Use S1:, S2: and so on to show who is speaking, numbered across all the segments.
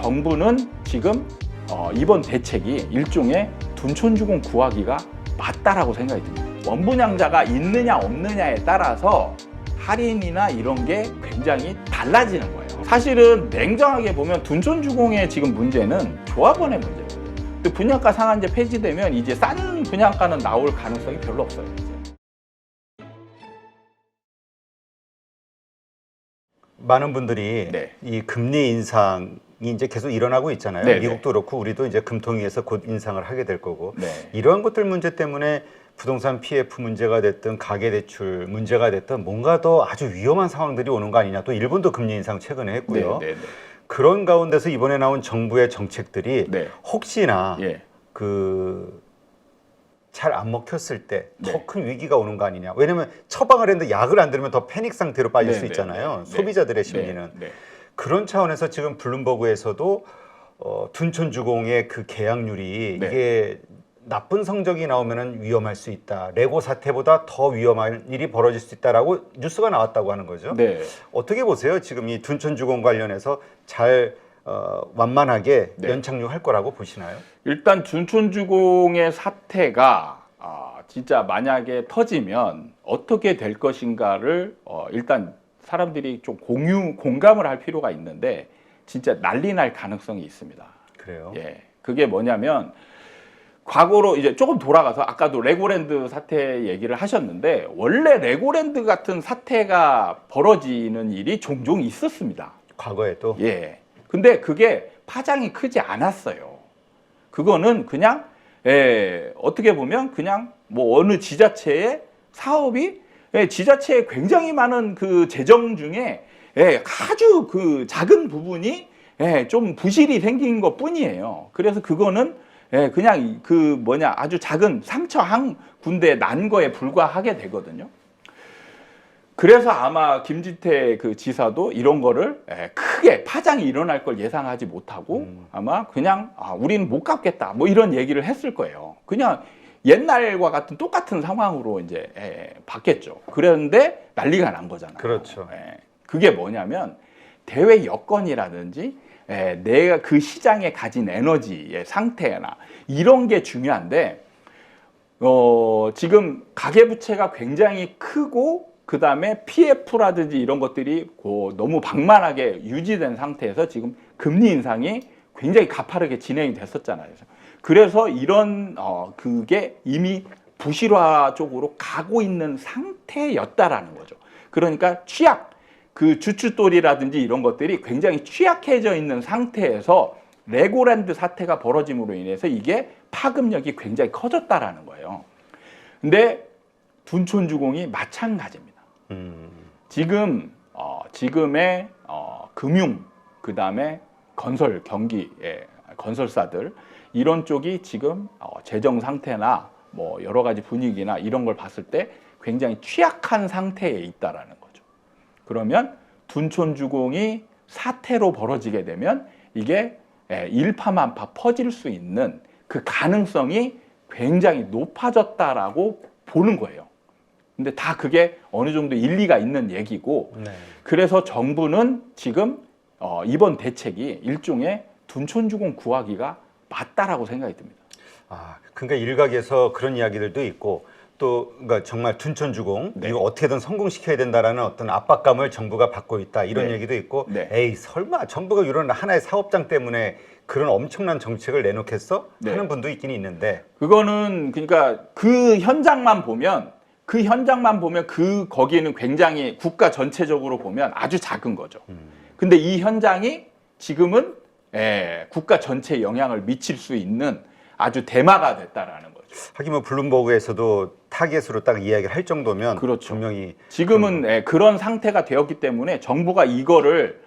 S1: 정부는 지금 이번 대책이 일종의 둔촌주공 구하기가 맞다라고 생각이 듭니다. 원분양자가 있느냐 없느냐에 따라서 할인이나 이런 게 굉장히 달라지는 거예요. 사실은 냉정하게 보면 둔촌주공의 지금 문제는 조합원의 문제거든요. 근데 분양가 상한제 폐지되면 이제 싼 분양가는 나올 가능성이 별로 없어요.
S2: 많은 분들이
S1: 네.
S2: 이 금리 인상이 이제 계속 일어나고 있잖아요.
S1: 네,
S2: 미국도 그렇고 우리도 이제 금통위에서 곧 인상을 하게 될 거고
S1: 네.
S2: 이러한 것들 문제 때문에 부동산 PF 문제가 됐든 가계대출 문제가 됐든 뭔가 더 아주 위험한 상황들이 오는 거 아니냐. 또 일본도 금리 인상 최근에 했고요.
S1: 네, 네, 네.
S2: 그런 가운데서 이번에 나온 정부의 정책들이
S1: 네.
S2: 혹시나
S1: 예.
S2: 잘 안 먹혔을 때 더
S1: 네.
S2: 큰 위기가 오는 거 아니냐. 왜냐면 처방을 했는데 약을 안 들으면 더 패닉 상태로 빠질
S1: 네,
S2: 수
S1: 네,
S2: 있잖아요.
S1: 네, 네.
S2: 소비자들의
S1: 네,
S2: 심리는.
S1: 네.
S2: 그런 차원에서 지금 블룸버그에서도 둔촌주공의 그 계약률이
S1: 네.
S2: 이게 나쁜 성적이 나오면 위험할 수 있다. 레고 사태보다 더 위험한 일이 벌어질 수 있다라고 뉴스가 나왔다고 하는 거죠.
S1: 네.
S2: 어떻게 보세요? 지금 이 둔촌주공 관련해서 잘 완만하게
S1: 네.
S2: 연착륙할 거라고 보시나요?
S1: 일단 둔촌주공의 사태가 진짜 만약에 터지면 어떻게 될 것인가를 일단 사람들이 좀 공감을 할 필요가 있는데 진짜 난리 날 가능성이 있습니다.
S2: 그래요?
S1: 예, 그게 뭐냐면 과거로 이제 조금 돌아가서 아까도 레고랜드 사태 얘기를 하셨는데 원래 레고랜드 같은 사태가 벌어지는 일이 종종 있었습니다.
S2: 과거에도?
S1: 예. 근데 그게 파장이 크지 않았어요. 그거는 그냥 어떻게 보면 그냥 뭐 어느 지자체의 사업이 지자체에 굉장히 많은 그 재정 중에 아주 그 작은 부분이 좀 부실이 생긴 것 뿐이에요. 그래서 그거는 그냥 아주 작은 상처 한 군데 난 거에 불과하게 되거든요. 그래서 아마 김진태 그 지사도 이런 거를 크게 파장이 일어날 걸 예상하지 못하고 아마 그냥 우리는 못 갚겠다 뭐 이런 얘기를 했을 거예요. 그냥 옛날과 같은 똑같은 상황으로 이제 받겠죠. 그런데 난리가 난 거잖아요.
S2: 그렇죠.
S1: 그게 뭐냐면 대외 여건이라든지 내가 그 시장에 가진 에너지의 상태나 이런 게 중요한데 지금 가계부채가 굉장히 크고 그 다음에 PF라든지 이런 것들이 너무 방만하게 유지된 상태에서 지금 금리 인상이 굉장히 가파르게 진행이 됐었잖아요. 그래서 이런 그게 이미 부실화 쪽으로 가고 있는 상태였다라는 거죠. 그러니까 그 주춧돌이라든지 이런 것들이 굉장히 취약해져 있는 상태에서 레고랜드 사태가 벌어짐으로 인해서 이게 파급력이 굉장히 커졌다라는 거예요. 근데 둔촌주공이 마찬가지입니다. 지금의 금융, 그 다음에 건설 경기, 건설사들 이런 쪽이 지금 재정 상태나 뭐 여러 가지 분위기나 이런 걸 봤을 때 굉장히 취약한 상태에 있다라는 거죠. 그러면 둔촌주공이 사태로 벌어지게 되면 이게 일파만파 퍼질 수 있는 그 가능성이 굉장히 높아졌다라고 보는 거예요. 근데 다 그게 어느 정도 일리가 있는 얘기고
S2: 네.
S1: 그래서 정부는 지금 이번 대책이 일종의 둔촌주공 구하기가 맞다라고 생각이 듭니다.
S2: 그러니까 일각에서 그런 이야기들도 있고 또 그러니까 정말 둔촌주공
S1: 네.
S2: 이거 어떻게든 성공시켜야 된다라는 어떤 압박감을 정부가 받고 있다 이런
S1: 네.
S2: 얘기도 있고
S1: 네.
S2: 에이 설마 정부가 이런 하나의 사업장 때문에 그런 엄청난 정책을 내놓겠어?
S1: 네.
S2: 하는 분도 있긴 있는데
S1: 그거는 그러니까 그 현장만 보면 거기는 굉장히 국가 전체적으로 보면 아주 작은 거죠. 근데 이 현장이 지금은 국가 전체에 영향을 미칠 수 있는 아주 대마가 됐다라는 거죠.
S2: 하긴 뭐 블룸버그에서도 타겟으로 딱 이야기를 할 정도면
S1: 그렇죠.
S2: 분명히
S1: 지금은 그런 상태가 되었기 때문에 정부가 이거를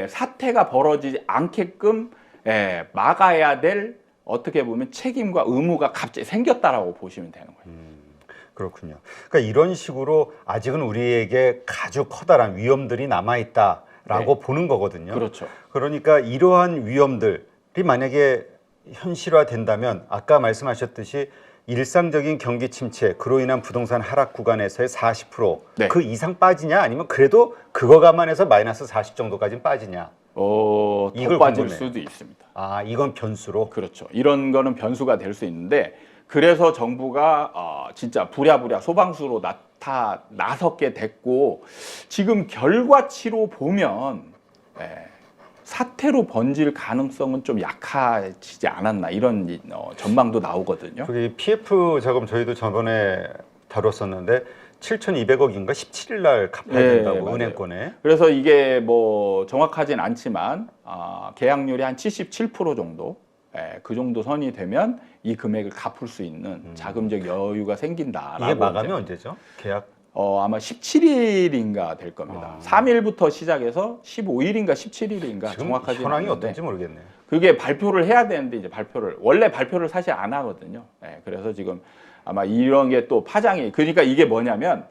S1: 사태가 벌어지지 않게끔 막아야 될 어떻게 보면 책임과 의무가 갑자기 생겼다라고 보시면 되는 거예요.
S2: 그렇군요. 그러니까 이런 식으로 아직은 우리에게 아주 커다란 위험들이 남아있다라고 보는 거거든요.
S1: 그렇죠.
S2: 그러니까 이러한 위험들이 만약에 현실화된다면 아까 말씀하셨듯이 일상적인 경기 침체, 그로 인한 부동산 하락 구간에서의 40%
S1: 네.
S2: 그 이상 빠지냐 아니면 그래도 그거 감안해서 마이너스 40 정도까지는 빠지냐
S1: 더
S2: 이걸
S1: 빠질
S2: 궁금해요.
S1: 수도 있습니다.
S2: 아, 이건 변수로.
S1: 그렇죠. 이런 거는 변수가 될 수 있는데 그래서 정부가 진짜 부랴부랴 소방수로 나섰게 됐고 지금 결과치로 보면 사태로 번질 가능성은 좀 약해지지 않았나 이런 전망도 나오거든요.
S2: 그게 PF 자금 저희도 저번에 다뤘었는데 7,200억인가 17일 날 갚아야
S1: 네,
S2: 된다고
S1: 맞아요.
S2: 은행권에.
S1: 그래서 이게 뭐 정확하진 않지만 계약률이 한 77% 정도 그 정도 선이 되면 이 금액을 갚을 수 있는 자금적 여유가 생긴다라고.
S2: 이게 마감이
S1: 이제,
S2: 언제죠? 계약?
S1: 아마 17일인가 될 겁니다. 3일부터 시작해서 15일인가 17일인가
S2: 지금
S1: 정확하지
S2: 현황이
S1: 않은데
S2: 어떤지 모르겠네요.
S1: 그게 발표를 해야 되는데 이제 원래 발표를 사실 안 하거든요. 그래서 지금 아마 이런 게 또 파장이 그러니까 이게 뭐냐면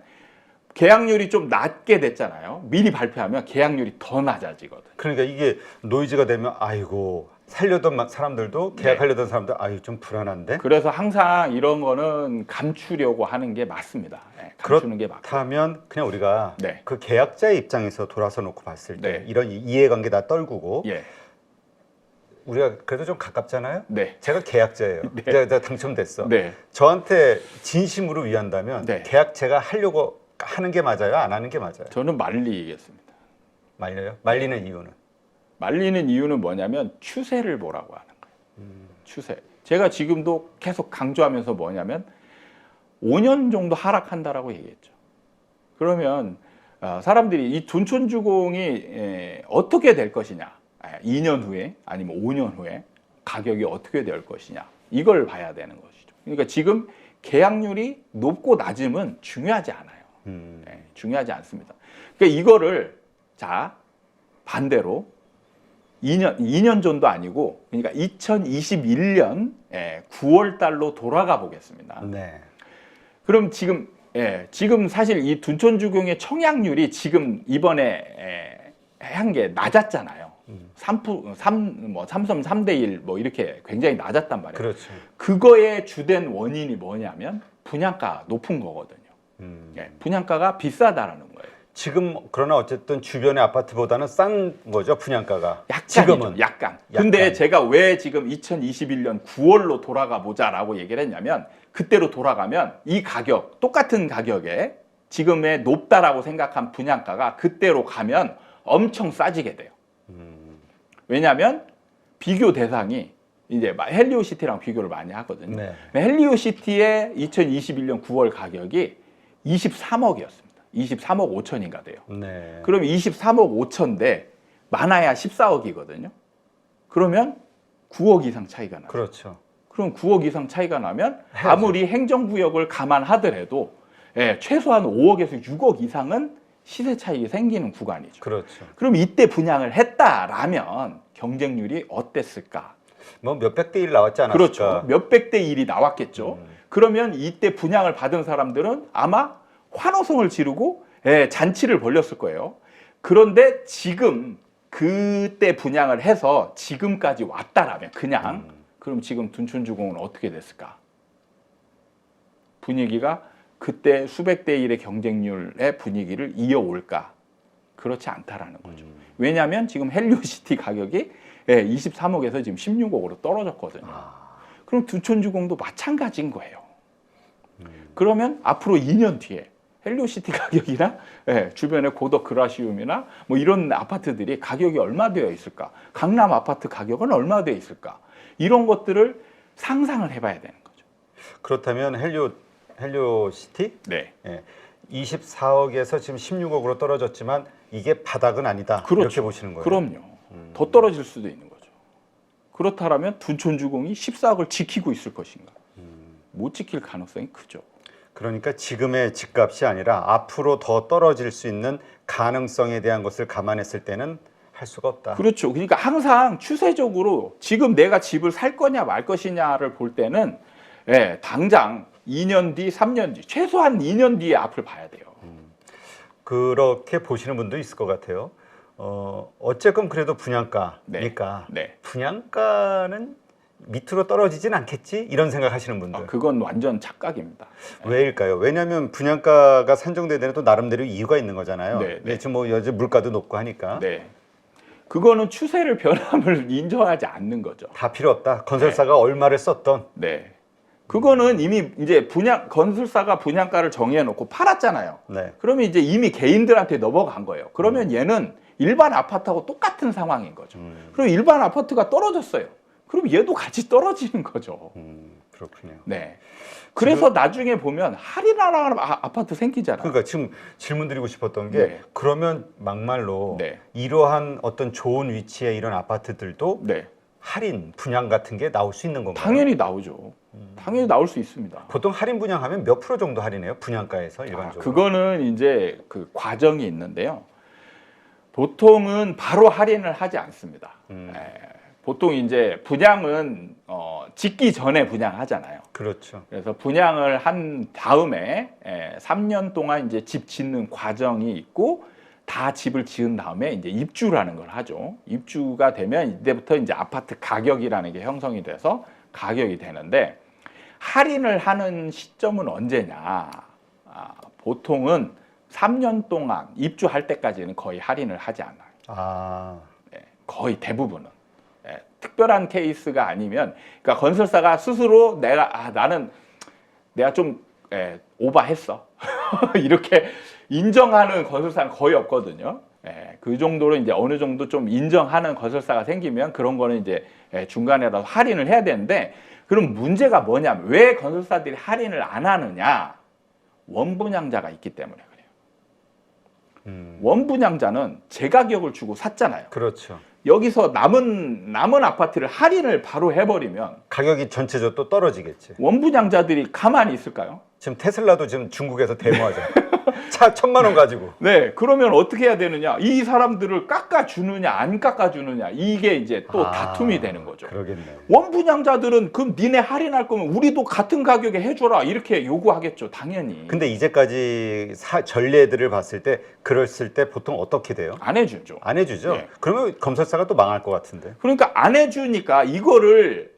S1: 계약률이 좀 낮게 됐잖아요. 미리 발표하면 계약률이 더 낮아지거든.
S2: 그러니까 이게 노이즈가 되면 아이고 살려던 사람들도 계약하려던 사람들 아유 좀 불안한데.
S1: 그래서 항상 이런 거는 감추려고 하는 게 맞습니다. 감추는 게 맞고.
S2: 그렇다면 그냥 우리가
S1: 네.
S2: 그 계약자의 입장에서 돌아서 놓고 봤을 때
S1: 네.
S2: 이런 이해관계 다 떨구고
S1: 예.
S2: 우리가 그래도 좀 가깝잖아요.
S1: 네.
S2: 제가 계약자예요. 내가 당첨됐어.
S1: 네.
S2: 저한테 진심으로 위한다면
S1: 네.
S2: 계약 제가 하려고 하는 게 맞아요? 안 하는 게 맞아요?
S1: 저는 말리겠습니다.
S2: 말려요? 말리는 이유는?
S1: 말리는 이유는 뭐냐면 추세를 보라고 하는 거예요. 추세. 제가 지금도 계속 강조하면서 뭐냐면 5년 정도 하락한다라고 얘기했죠. 그러면 사람들이 이 둔촌주공이 어떻게 될 것이냐, 2년 후에 아니면 5년 후에 가격이 어떻게 될 것이냐 이걸 봐야 되는 것이죠. 그러니까 지금 계약률이 높고 낮음은 중요하지 않아요. 중요하지 않습니다. 그러니까 이거를 자 반대로 2년 전도 아니고 그러니까 2021년 9월 달로 돌아가 보겠습니다.
S2: 네.
S1: 그럼 지금 사실 이 둔촌주공의 청약률이 지금 이번에 한 게 낮았잖아요. 3.3대 1 뭐 이렇게 굉장히 낮았단 말이에요.
S2: 그렇죠.
S1: 그거의 주된 원인이 뭐냐면 분양가 높은 거거든요. 분양가가 비싸다라는 거예요.
S2: 지금 그러나 어쨌든 주변의 아파트보다는 싼 거죠 분양가가.
S1: 약간이죠,
S2: 지금은
S1: 약간. 근데 제가 왜 지금 2021년 9월로 돌아가 보자라고 얘기를 했냐면 그때로 돌아가면 이 가격 똑같은 가격에 지금의 높다라고 생각한 분양가가 그때로 가면 엄청 싸지게 돼요. 왜냐하면 비교 대상이 이제 헬리오시티랑 비교를 많이 하거든요.
S2: 네.
S1: 헬리오시티의 2021년 9월 가격이 23억이었습니다. 23억 5천인가 돼요.
S2: 네.
S1: 그럼 23억 5천인데 많아야 14억이거든요. 그러면 9억 이상 차이가 나요.
S2: 그렇죠.
S1: 그럼 9억 이상 차이가 나면
S2: 해야죠.
S1: 아무리 행정구역을 감안하더라도 최소한 5억에서 6억 이상은 시세 차익이 생기는 구간이죠.
S2: 그렇죠.
S1: 그럼 이때 분양을 했다라면 경쟁률이 어땠을까?
S2: 뭐 몇백 대 일 나왔지 않았을까?
S1: 그렇죠. 몇백 대 1이 나왔겠죠. 그러면 이때 분양을 받은 사람들은 아마 환호성을 지르고 잔치를 벌였을 거예요. 그런데 지금 그때 분양을 해서 지금까지 왔다라면 그냥 그럼 지금 둔촌주공은 어떻게 됐을까? 분위기가 그때 수백 대 1의 경쟁률의 분위기를 이어올까? 그렇지 않다라는 거죠. 왜냐하면 지금 헬리오시티 가격이 23억에서 지금 16억으로 떨어졌거든요. 그럼 둔촌주공도 마찬가지인 거예요. 그러면 앞으로 2년 뒤에 헬리오시티 가격이나 주변의 고덕 그라시움이나 뭐 이런 아파트들이 가격이 얼마 되어 있을까? 강남 아파트 가격은 얼마 되어 있을까? 이런 것들을 상상을 해봐야 되는 거죠.
S2: 그렇다면 헬리오시티?
S1: 네.
S2: 24억에서 지금 16억으로 떨어졌지만 이게 바닥은 아니다.
S1: 그렇죠.
S2: 이렇게 보시는 거예요.
S1: 그럼요. 더 떨어질 수도 있는 거죠. 그렇다면 둔촌주공이 14억을 지키고 있을 것인가? 못 지킬 가능성이 크죠.
S2: 그러니까 지금의 집값이 아니라 앞으로 더 떨어질 수 있는 가능성에 대한 것을 감안했을 때는 할 수가 없다.
S1: 그렇죠. 그러니까 항상 추세적으로 지금 내가 집을 살 거냐 말 것이냐를 볼 때는 당장 2년 뒤, 3년 뒤, 최소한 2년 뒤에 앞을 봐야 돼요.
S2: 그렇게 보시는 분도 있을 것 같아요. 어쨌건 그래도 분양가니까
S1: 네.
S2: 분양가는 밑으로 떨어지진 않겠지? 이런 생각하시는 분들.
S1: 그건 완전 착각입니다.
S2: 왜일까요? 왜냐하면 분양가가 산정되는 데는 또 나름대로 이유가 있는 거잖아요.
S1: 네, 네.
S2: 지금 뭐 요즘 물가도 높고 하니까.
S1: 네. 그거는 추세를 변함을 인정하지 않는 거죠.
S2: 다 필요 없다. 건설사가 얼마를 썼던.
S1: 네. 그거는 이미 이제 건설사가 분양가를 정해놓고 팔았잖아요.
S2: 네.
S1: 그러면 이제 이미 개인들한테 넘어간 거예요. 그러면 얘는 일반 아파트하고 똑같은 상황인 거죠. 그리고 일반 아파트가 떨어졌어요. 그럼 얘도 같이 떨어지는 거죠.
S2: 그렇군요.
S1: 네. 그래서 나중에 보면 할인하라는 아파트 생기잖아요.
S2: 그러니까 지금 질문 드리고 싶었던 게
S1: 네.
S2: 그러면 막말로
S1: 네.
S2: 이러한 어떤 좋은 위치의 이런 아파트들도
S1: 네.
S2: 할인 분양 같은 게 나올 수 있는 건가요?
S1: 당연히 나오죠. 당연히 나올 수 있습니다.
S2: 보통 할인 분양하면 몇 프로 정도 할인해요? 분양가에서 일반적으로?
S1: 그거는 이제 그 과정이 있는데요. 보통은 바로 할인을 하지 않습니다. 보통 이제 분양은 짓기 전에 분양하잖아요.
S2: 그렇죠.
S1: 그래서 분양을 한 다음에 3년 동안 이제 집 짓는 과정이 있고 다 집을 지은 다음에 이제 입주라는 걸 하죠. 입주가 되면 이때부터 이제 아파트 가격이라는 게 형성이 돼서 가격이 되는데 할인을 하는 시점은 언제냐? 보통은 3년 동안 입주할 때까지는 거의 할인을 하지 않아요. 거의 대부분은. 특별한 케이스가 아니면, 그러니까 건설사가 스스로 나는 내가 좀 오버했어. 이렇게 인정하는 건설사는 거의 없거든요. 그 정도로 이제 어느 정도 좀 인정하는 건설사가 생기면 그런 거는 이제 중간에라도 할인을 해야 되는데, 그럼 문제가 뭐냐면 왜 건설사들이 할인을 안 하느냐? 원분양자가 있기 때문에 그래요. 원분양자는 제 가격을 주고 샀잖아요.
S2: 그렇죠.
S1: 여기서 남은 아파트를 할인을 바로 해버리면
S2: 가격이 전체적으로 또 떨어지겠지.
S1: 원분양자들이 가만히 있을까요?
S2: 지금 테슬라도 지금 중국에서 데모하잖아요. 차 1,000만 원 가지고.
S1: 네, 그러면 어떻게 해야 되느냐? 이 사람들을 깎아주느냐, 안 깎아주느냐, 이게 이제 또 다툼이 되는 거죠.
S2: 그러겠네요.
S1: 원분양자들은 그럼 니네 할인할 거면 우리도 같은 가격에 해줘라 이렇게 요구하겠죠, 당연히.
S2: 근데 이제까지 전례들을 봤을 때 그랬을 때 보통 어떻게 돼요?
S1: 안 해주죠.
S2: 안 해주죠.
S1: 네.
S2: 그러면 건설사가 또 망할 것 같은데.
S1: 그러니까 안 해주니까 이거를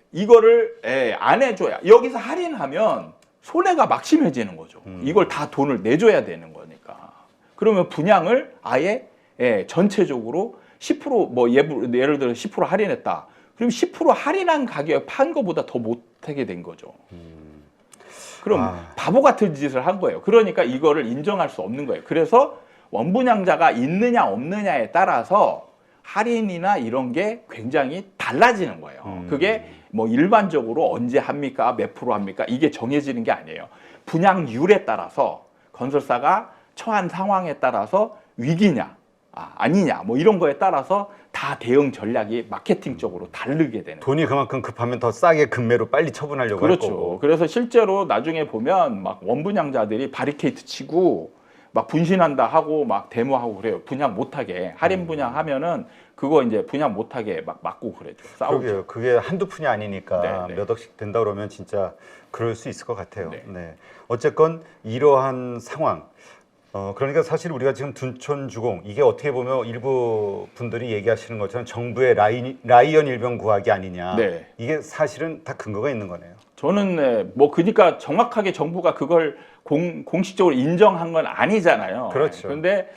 S1: 안 해줘야 여기서 할인하면 손해가 막심해지는 거죠. 이걸 다 돈을 내줘야 되는 거니까. 그러면 분양을 아예 전체적으로 10% 예를 들어 10% 할인했다. 그럼 10% 할인한 가격에 판 거보다 더 못하게 된 거죠. 그럼 바보 같은 짓을 한 거예요. 그러니까 이거를 인정할 수 없는 거예요. 그래서 원분양자가 있느냐 없느냐에 따라서 할인이나 이런 게 굉장히 달라지는 거예요. 그게 뭐 일반적으로 언제 합니까? 몇 프로 합니까? 이게 정해지는 게 아니에요. 분양률에 따라서 건설사가 처한 상황에 따라서 위기냐 아니냐 뭐 이런 거에 따라서 다 대응 전략이 마케팅적으로 다르게 되는 거예요.
S2: 돈이 그만큼 급하면 더 싸게 급매로 빨리 처분하려고 할
S1: 그렇죠.
S2: 거고.
S1: 그래서 실제로 나중에 보면 막 원분양자들이 바리케이트 치고 막 분신한다 하고 막 데모하고 그래요. 분양 못하게 할인 분양하면은 그거 이제 분양 못하게 막 막고 그래죠. 싸우죠.
S2: 그러게요. 그게 한두 푼이 아니니까
S1: 네.
S2: 몇 억씩 된다 그러면 진짜 그럴 수 있을 것 같아요.
S1: 네.
S2: 네. 어쨌건 이러한 상황. 그러니까 사실 우리가 지금 둔촌주공 이게 어떻게 보면 일부 분들이 얘기하시는 것처럼 정부의 라이언 일병 구하기 아니냐.
S1: 네.
S2: 이게 사실은 다 근거가 있는 거네요.
S1: 저는 그러니까 정확하게 정부가 그걸 공식적으로 인정한 건 아니잖아요.
S2: 그렇죠.
S1: 그런데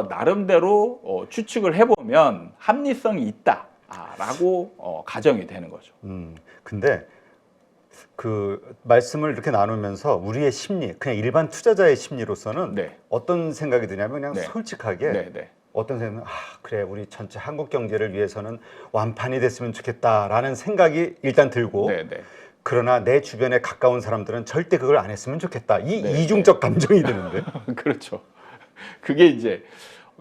S1: 나름대로 추측을 해보면 합리성이 있다라고 가정이 되는 거죠.
S2: 근데 그 말씀을 이렇게 나누면서 우리의 심리, 그냥 일반 투자자의 심리로서는
S1: 네.
S2: 어떤 생각이 드냐면 그냥
S1: 네.
S2: 솔직하게
S1: 네.
S2: 어떤 생각은 그래 우리 전체 한국 경제를 위해서는 완판이 됐으면 좋겠다라는 생각이 일단 들고
S1: 네.
S2: 그러나 내 주변에 가까운 사람들은 절대 그걸 안 했으면 좋겠다. 이
S1: 네.
S2: 이중적 감정이 드는데.
S1: 그렇죠. 그게 이제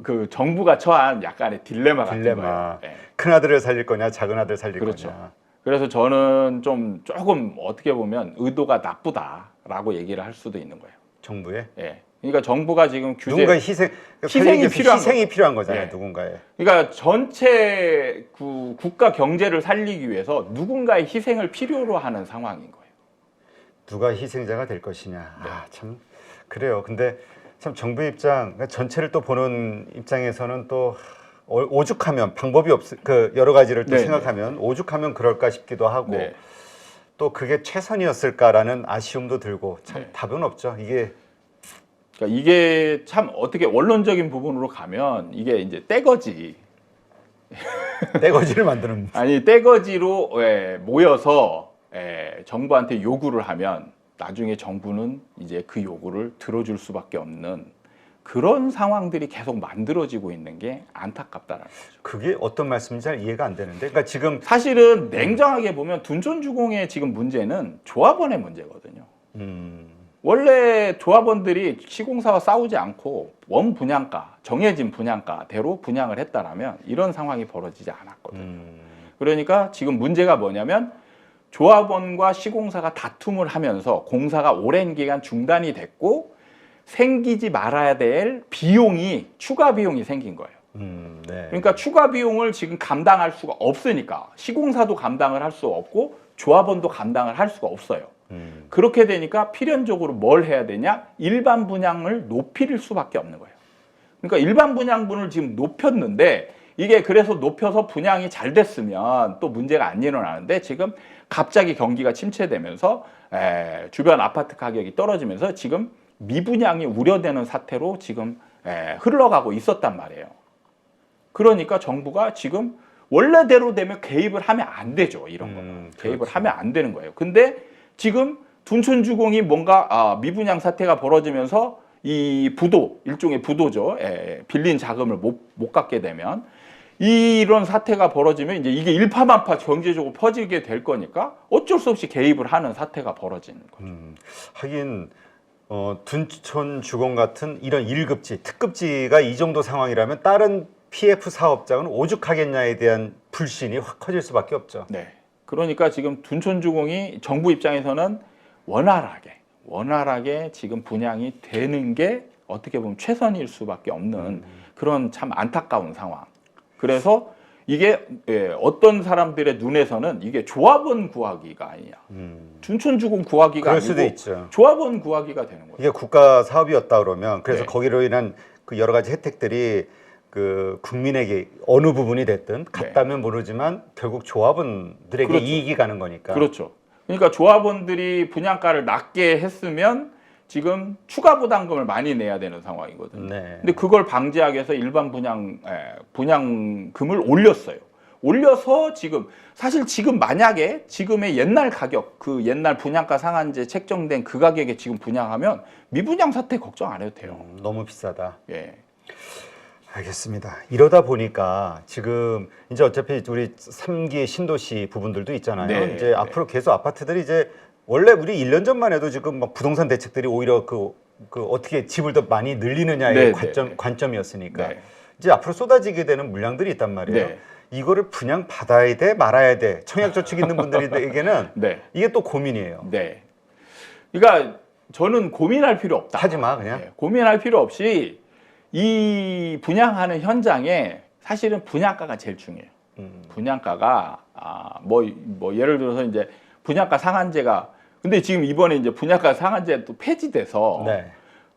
S1: 그 정부가 처한 약간의 딜레마 같은 거예요. 네.
S2: 큰 아들을 살릴 거냐, 작은 아들 살릴
S1: 그렇죠.
S2: 거냐.
S1: 그래서 저는 조금 어떻게 보면 의도가 나쁘다라고 얘기를 할 수도 있는 거예요.
S2: 정부에.
S1: 예. 그러니까 정부가 지금
S2: 누군가의 희생이 필요한 거잖아요.
S1: 예.
S2: 누군가의.
S1: 그러니까 전체 국가 경제를 살리기 위해서 누군가의 희생을 필요로 하는 상황인 거예요.
S2: 누가 희생자가 될 것이냐. 참 그래요. 근데 참 정부 입장, 그러니까 전체를 또 보는 입장에서는 또 오죽하면 방법이 그 여러 가지를 또 생각하면 오죽하면 그럴까 싶기도 하고 또 그게 최선이었을까라는 아쉬움도 들고 참 답은 없죠.
S1: 이게 참 어떻게 원론적인 부분으로 가면 이게 이제 떼거지.
S2: 떼거지를 만드는.
S1: 아니 떼거지로 모여서 정부한테 요구를 하면 나중에 정부는 이제 그 요구를 들어줄 수밖에 없는 그런 상황들이 계속 만들어지고 있는 게 안타깝다라는 거죠.
S2: 그게 어떤 말씀인지 잘 이해가 안 되는데, 그러니까 지금
S1: 사실은 냉정하게 보면 둔촌주공의 지금 문제는 조합원의 문제거든요. 원래 조합원들이 시공사와 싸우지 않고 원 분양가, 정해진 분양가대로 분양을 했다라면 이런 상황이 벌어지지 않았거든요. 그러니까 지금 문제가 뭐냐면 조합원과 시공사가 다툼을 하면서 공사가 오랜 기간 중단이 됐고 생기지 말아야 될 비용이, 추가 비용이 생긴 거예요.
S2: 네.
S1: 그러니까 추가 비용을 지금 감당할 수가 없으니까 시공사도 감당을 할 수 없고 조합원도 감당을 할 수가 없어요. 그렇게 되니까 필연적으로 뭘 해야 되냐? 일반 분양을 높일 수밖에 없는 거예요. 그러니까 일반 분양분을 지금 높였는데 이게 그래서 높여서 분양이 잘 됐으면 또 문제가 안 일어나는데 지금 갑자기 경기가 침체되면서 주변 아파트 가격이 떨어지면서 지금 미분양이 우려되는 사태로 지금 흘러가고 있었단 말이에요. 그러니까 정부가 지금 원래대로 되면 개입을 하면 안 되죠. 이런 거는. 개입을
S2: 그렇죠.
S1: 하면 안 되는 거예요. 근데 지금 둔촌주공이 뭔가 미분양 사태가 벌어지면서 이 부도, 일종의 부도죠. 빌린 자금을 못 갚게 되면 이런 사태가 벌어지면 이제 이게 일파만파 경제적으로 퍼지게 될 거니까 어쩔 수 없이 개입을 하는 사태가 벌어지는 거죠.
S2: 하긴 둔촌주공 같은 이런 1급지, 특급지가 이 정도 상황이라면 다른 PF 사업장은 오죽하겠냐에 대한 불신이 확 커질 수밖에 없죠.
S1: 네. 그러니까 지금 둔촌주공이 정부 입장에서는 원활하게 지금 분양이 되는 게 어떻게 보면 최선일 수밖에 없는 그런 참 안타까운 상황. 그래서 이게 어떤 사람들의 눈에서는 이게 조합원 구하기가 아니냐. 둔촌주공 구하기가
S2: 그럴
S1: 아니고
S2: 수도 있죠.
S1: 조합원 구하기가 되는 거예요.
S2: 이게 국가 사업이었다 그러면 그래서
S1: 네.
S2: 거기로 인한 그 여러 가지 혜택들이 그 국민에게 어느 부분이 됐든 갔다면 모르지만 결국 조합원들에게
S1: 그렇죠.
S2: 이익이 가는 거니까.
S1: 그렇죠. 그러니까 조합원들이 분양가를 낮게 했으면 지금 추가 부담금을 많이 내야 되는 상황이거든요.
S2: 네.
S1: 근데 그걸 방지하기 위해서 일반 분양금을 올렸어요. 올려서 지금 사실 지금 만약에 지금의 옛날 가격, 그 옛날 분양가 상한제 책정된 그 가격에 지금 분양하면 미분양 사태 걱정 안 해도 돼요.
S2: 너무 비싸다.
S1: 예.
S2: 알겠습니다. 이러다 보니까 지금 이제 어차피 우리 3기 신도시 부분들도 있잖아요.
S1: 네,
S2: 이제
S1: 네.
S2: 앞으로 계속 아파트들이 이제 원래 우리 1년 전만 해도 지금 막 부동산 대책들이 오히려 그 어떻게 집을 더 많이 늘리느냐의
S1: 네, 네, 네.
S2: 관점이었으니까
S1: 네.
S2: 이제 앞으로 쏟아지게 되는 물량들이 있단 말이에요.
S1: 네.
S2: 이거를 분양 받아야 돼 말아야 돼 청약저축 있는 분들에게는
S1: 네.
S2: 이게 또 고민이에요.
S1: 네. 그러니까 저는 고민할 필요 없다.
S2: 하지 마 그냥.
S1: 네. 고민할 필요 없이 이 분양하는 현장에 사실은 분양가가 제일 중요해요. 분양가가 뭐 예를 들어서 이제 분양가 상한제가 근데 지금 이번에 이제 분양가 상한제 또 폐지돼서
S2: 네.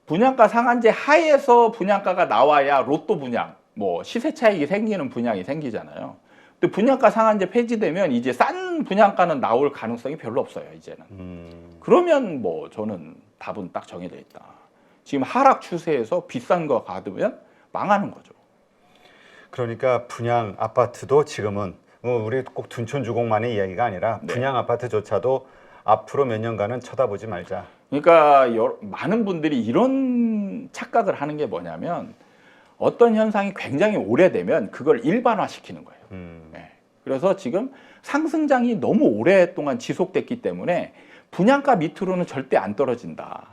S1: 분양가 상한제 하에서 분양가가 나와야 로또 분양 뭐 시세 차익이 생기는 분양이 생기잖아요. 근데 분양가 상한제 폐지되면 이제 싼 분양가는 나올 가능성이 별로 없어요, 이제는. 그러면 뭐 저는 답은 딱 정해져 있다. 지금 하락 추세에서 비싼 거 가두면 망하는 거죠.
S2: 그러니까 분양 아파트도 지금은 우리 꼭 둔촌주공만의 이야기가 아니라
S1: 네.
S2: 분양 아파트조차도 앞으로 몇 년간은 쳐다보지 말자.
S1: 그러니까 많은 분들이 이런 착각을 하는 게 뭐냐면 어떤 현상이 굉장히 오래되면 그걸 일반화시키는 거예요. 네. 그래서 지금 상승장이 너무 오랫동안 지속됐기 때문에 분양가 밑으로는 절대 안 떨어진다.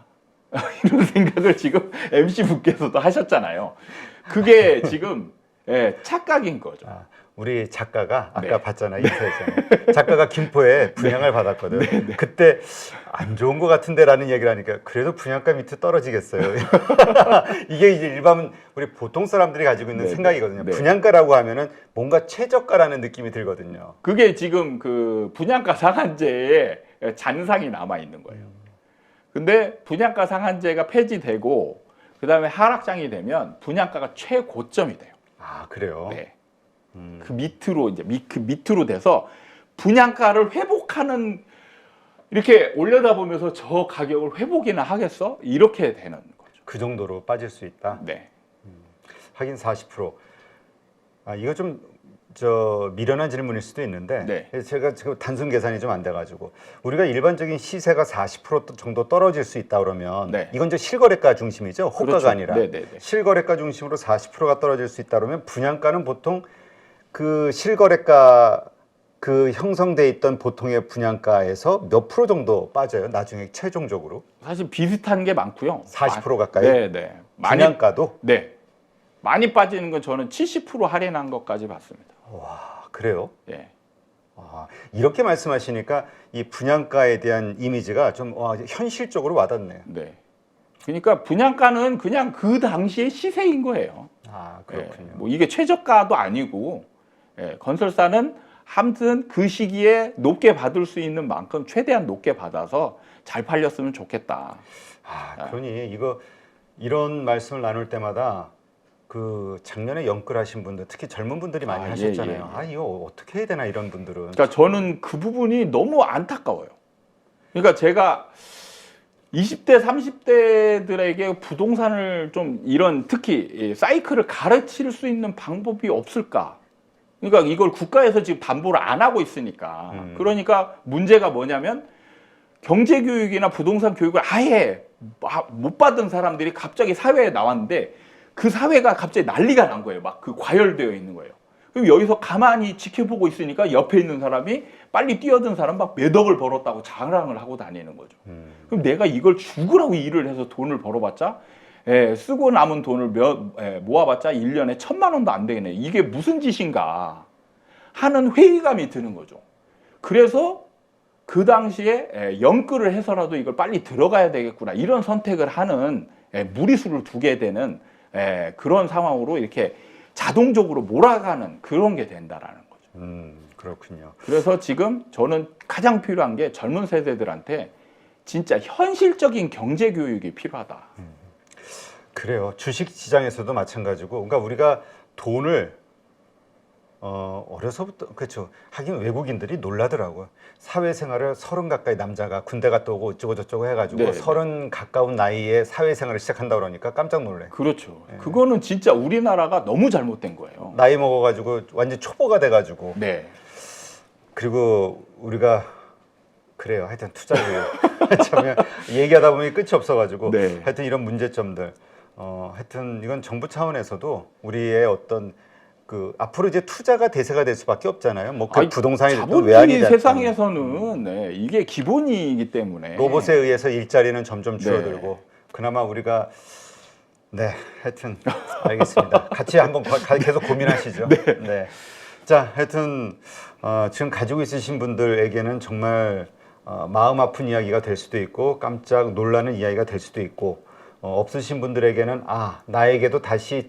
S1: 이런 생각을 지금 MC분께서도 하셨잖아요. 그게 지금 착각인 거죠.
S2: 우리 작가가 아까
S1: 네.
S2: 봤잖아 인터뷰에 작가가 김포에 분양을 받았거든. 그때 안 좋은 것 같은데라는 얘기를 하니까 그래도 분양가 밑에 떨어지겠어요. 이게 이제 일반 우리 보통 사람들이 가지고 있는
S1: 네,
S2: 생각이거든요.
S1: 네.
S2: 분양가라고 하면은 뭔가 최저가라는 느낌이 들거든요.
S1: 그게 지금 그 분양가 상한제에 잔상이 남아 있는 거예요. 근데 분양가 상한제가 폐지되고 그다음에 하락장이 되면 분양가가 최고점이 돼요.
S2: 아 그래요?
S1: 네. 그 밑으로 이제 그 밑으로 돼서 분양가를 회복하는 이렇게 올려다보면서 저 가격을 회복이나 하겠어? 이렇게 되는 거죠.
S2: 그 정도로 빠질 수 있다.
S1: 네.
S2: 하긴 40%. 이거 좀 미련한 질문일 수도 있는데
S1: 네.
S2: 제가 지금 단순 계산이 좀 안 돼가지고 우리가 일반적인 시세가 40% 정도 떨어질 수 있다 그러면
S1: 네.
S2: 이건 이제 실거래가 중심이죠. 호가가
S1: 그렇죠.
S2: 아니라
S1: 네네네.
S2: 실거래가 중심으로 40%가 떨어질 수 있다 그러면 분양가는 보통 그 실거래가 그 형성돼 있던 보통의 분양가에서 몇 프로 정도 빠져요? 나중에 최종적으로
S1: 사실 비슷한 게 많고요.
S2: 40% 가까이?
S1: 네네.
S2: 분양가도?
S1: 네. 많이 빠지는 건 저는 70% 할인한 것까지 봤습니다.
S2: 와, 그래요?
S1: 예.
S2: 아, 이렇게 말씀하시니까 이 분양가에 대한 이미지가 좀 현실적으로 와닿네요.
S1: 네. 그러니까 분양가는 그냥 그 당시의 시세인 거예요.
S2: 아, 그렇군요.
S1: 뭐 이게 최저가도 아니고 건설사는 아무튼 그 시기에 높게 받을 수 있는 만큼 최대한 높게 받아서 잘 팔렸으면 좋겠다.
S2: 그러니 이런 말씀을 나눌 때마다 그 작년에 연끌하신 분들, 특히 젊은 분들이 많이 하셨잖아요. 이거 어떻게 해야 되나 이런 분들은.
S1: 그러니까 저는 그 부분이 너무 안타까워요. 그러니까 제가 20대, 30대들에게 부동산을 좀 이런 특히 사이클을 가르칠 수 있는 방법이 없을까? 그러니까 이걸 국가에서 지금 담보를 안 하고 있으니까. 그러니까 문제가 뭐냐면 경제 교육이나 부동산 교육을 아예 못 받은 사람들이 갑자기 사회에 나왔는데 그 사회가 갑자기 난리가 난 거예요. 막 그 과열되어 있는 거예요. 그럼 여기서 가만히 지켜보고 있으니까 옆에 있는 사람이 빨리 뛰어든 사람 막 몇 억을 벌었다고 자랑을 하고 다니는 거죠. 그럼 내가 이걸 죽으라고 일을 해서 돈을 벌어봤자 쓰고 남은 돈을 모아봤자 1년에 1,000만 원도 안 되겠네. 이게 무슨 짓인가 하는 회의감이 드는 거죠. 그래서 그 당시에 연끌을 해서라도 이걸 빨리 들어가야 되겠구나. 이런 선택을 하는 무리수를 두게 되는 그런 상황으로 이렇게 자동적으로 몰아가는 그런 게 된다라는 거죠.
S2: 그렇군요.
S1: 그래서 지금 저는 가장 필요한 게 젊은 세대들한테 진짜 현실적인 경제 교육이 필요하다.
S2: 그래요. 주식 시장에서도 마찬가지고, 그러니까 우리가 돈을 어려서부터 그렇죠. 하긴 외국인들이 놀라더라고요. 사회생활을 30 가까이 남자가 군대 갔다 오고 어쩌고 저쩌고 해가지고
S1: 네,
S2: 30 가까운 나이에 사회생활을 시작한다 그러니까 깜짝 놀래.
S1: 그렇죠. 그거는 진짜 우리나라가 너무 잘못된 거예요.
S2: 나이 먹어가지고 완전 초보가 돼가지고.
S1: 네.
S2: 그리고 우리가 그래요. 하여튼 투자를 참 얘기하다 보니 끝이 없어가지고
S1: 네.
S2: 하여튼 이런 문제점들. 하여튼 이건 정부 차원에서도 우리의 어떤 그 앞으로 이제 투자가 대세가 될 수밖에 없잖아요. 뭐 그 부동산이 됐든 외환이
S1: 자본주의
S2: 됐든
S1: 세상에서는 이게 기본이기 때문에
S2: 로봇에 의해서 일자리는 점점 줄어들고 그나마 우리가 하여튼 알겠습니다. 같이 한번 계속 고민하시죠. 네. 자, 하여튼 지금 가지고 있으신 분들에게는 정말 마음 아픈 이야기가 될 수도 있고 깜짝 놀라는 이야기가 될 수도 있고 없으신 분들에게는 나에게도 다시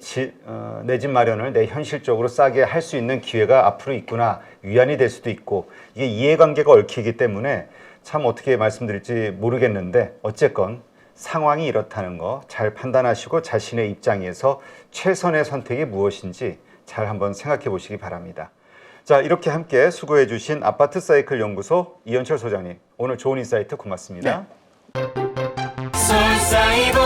S2: 내 집 마련을 내 현실적으로 싸게 할 수 있는 기회가 앞으로 있구나 위안이 될 수도 있고 이게 이해관계가 얽히기 때문에 참 어떻게 말씀드릴지 모르겠는데 어쨌건 상황이 이렇다는 거 잘 판단하시고 자신의 입장에서 최선의 선택이 무엇인지 잘 한번 생각해 보시기 바랍니다. 자, 이렇게 함께 수고해 주신 아파트 사이클 연구소 이현철 소장님 오늘 좋은 인사이트 고맙습니다.
S1: 네.